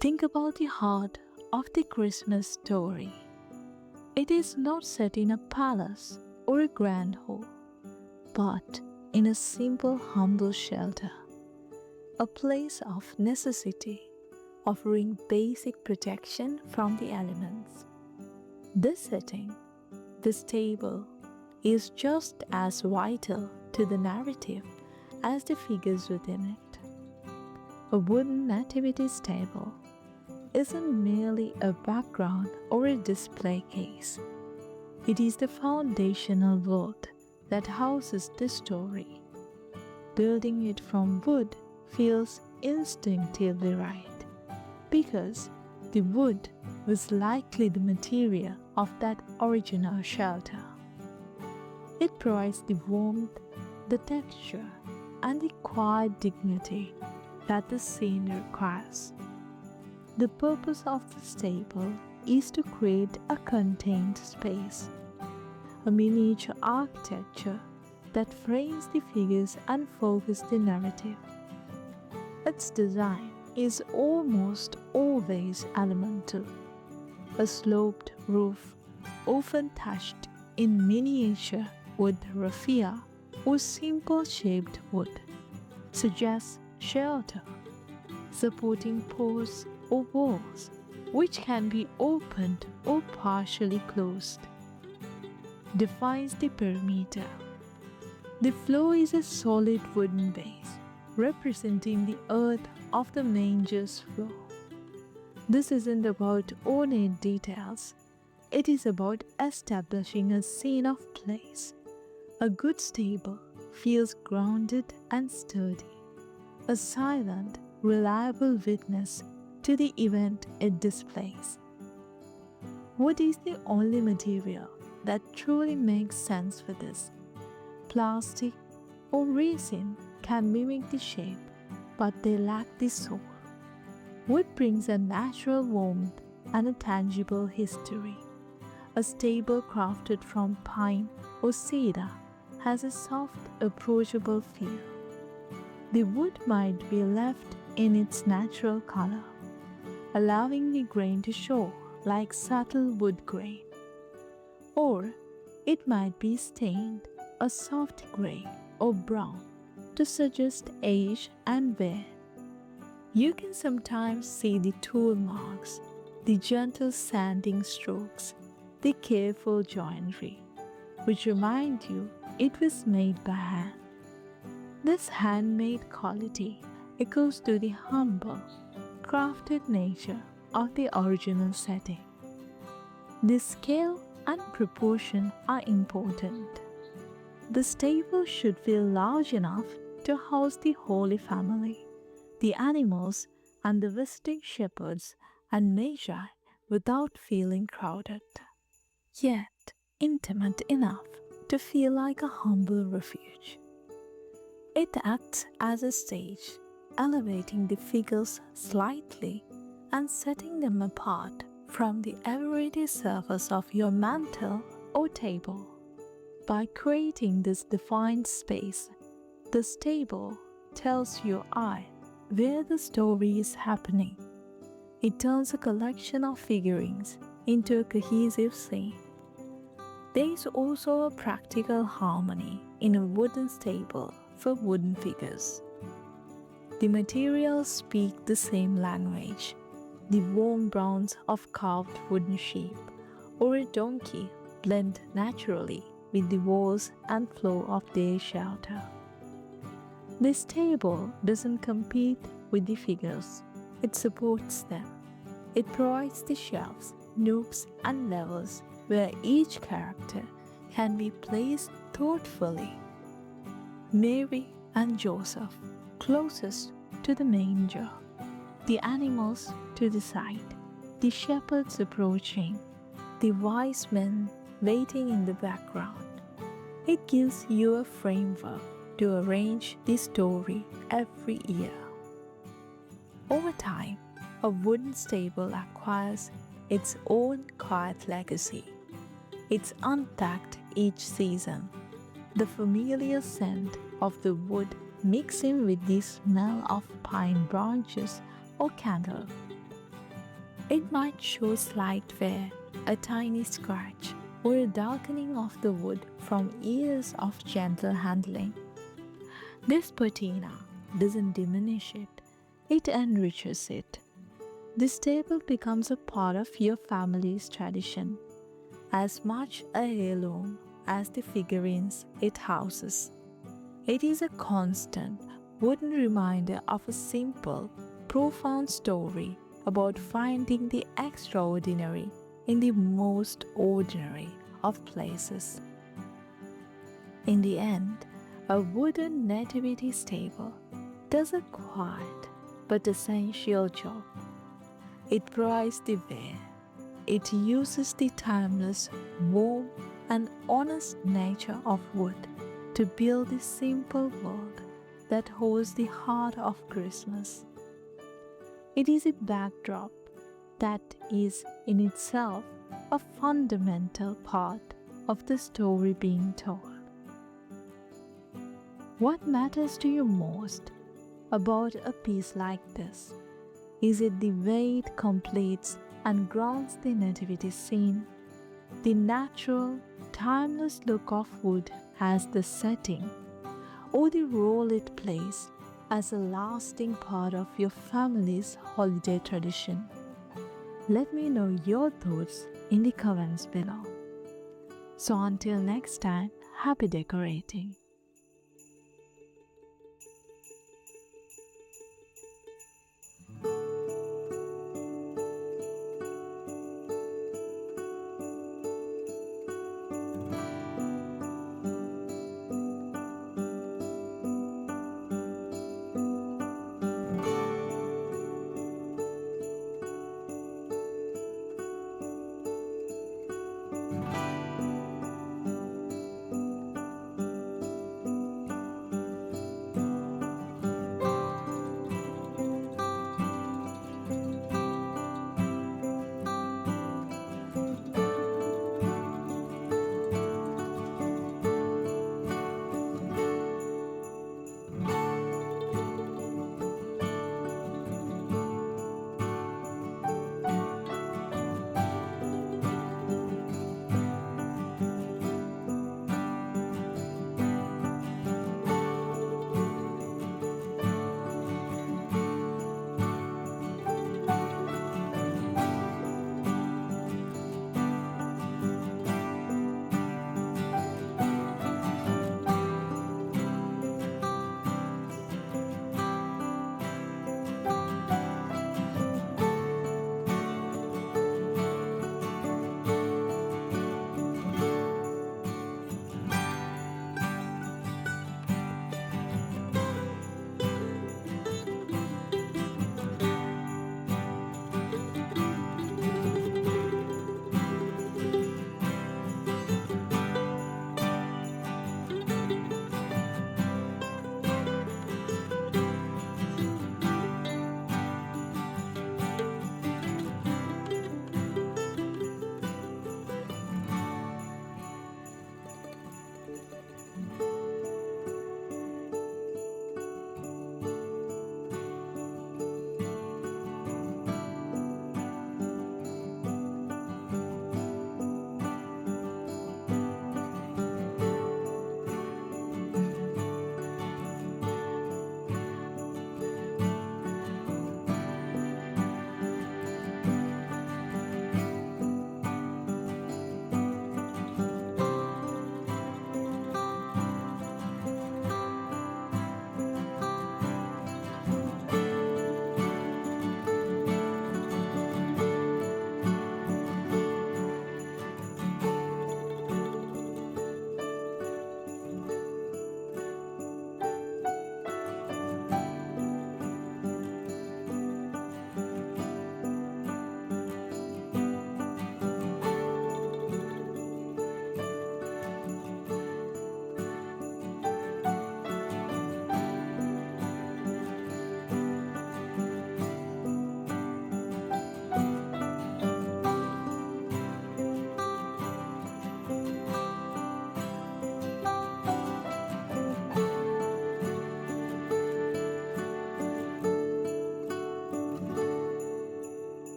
Think about the heart of the Christmas story. It is not set in a palace or a grand hall, but in a simple, humble shelter, a place of necessity, offering basic protection from the elements. This setting, this table, is just as vital to the narrative as the figures within it. A wooden nativity table isn't merely a background or a display case. It is the foundational vault that houses the story. Building it from wood feels instinctively right because the wood was likely the material of that original shelter. It provides the warmth, the texture, and the quiet dignity that the scene requires. The purpose of this table is to create a contained space, a miniature architecture that frames the figures and focuses the narrative. Its design is almost always elemental, a sloped roof, often thatched in miniature with raffia or simple shaped wood, suggests shelter, supporting posts or walls which can be opened or partially closed. Defines the perimeter. The floor is a solid wooden base representing the earth of the manger's floor. This isn't about ornate details, it is about establishing a scene of place. A good stable feels grounded and sturdy, a silent, reliable witness to the event it displays. Wood is the only material that truly makes sense for this. Plastic or resin can mimic the shape, but they lack the soul. Wood brings a natural warmth and a tangible history. A stable crafted from pine or cedar has a soft, approachable feel. The wood might be left in its natural color, allowing the grain to show like subtle wood grain. Or it might be stained a soft gray or brown to suggest age and wear. You can sometimes see the tool marks, the gentle sanding strokes, the careful joinery, which remind you it was made by hand. This handmade quality echoes to the humble, crafted nature of the original setting. The scale and proportion are important. The stable should feel large enough to house the Holy Family, the animals, and the visiting shepherds and magi without feeling crowded, yet intimate enough to feel like a humble refuge. It acts as a stage, elevating the figures slightly and setting them apart from the everyday surface of your mantel or table. By creating this defined space, the stable tells your eye where the story is happening. It turns a collection of figurines into a cohesive scene. There is also a practical harmony in a wooden stable for wooden figures. The materials speak the same language. The warm browns of carved wooden sheep or a donkey blend naturally with the walls and floor of their shelter. This table doesn't compete with the figures, it supports them. It provides the shelves, nooks, and levels where each character can be placed thoughtfully. Mary and Joseph closest to the manger, the animals to the side, the shepherds approaching, the wise men waiting in the background. It gives you a framework to arrange the story every year. Over time, a wooden stable acquires its own quiet legacy. It's unpacked each season, the familiar scent of the wood mixing with the smell of pine branches or candle. It might show slight wear, a tiny scratch, or a darkening of the wood from years of gentle handling. This patina doesn't diminish it, it enriches it. This table becomes a part of your family's tradition, as much a heirloom as the figurines it houses. It is a constant, wooden reminder of a simple, profound story about finding the extraordinary in the most ordinary of places. In the end, a wooden nativity stable does a quiet but essential job. It provides the wear. It uses the timeless, warm, and honest nature of wood to build the simple world that holds the heart of Christmas. It is a backdrop that is in itself a fundamental part of the story being told. What matters to you most about a piece like this? Is it the way it completes and grounds the nativity scene, the natural, timeless look of wood as the setting, or the role it plays as a lasting part of your family's holiday tradition? Let me know your thoughts in the comments below. So until next time, happy decorating.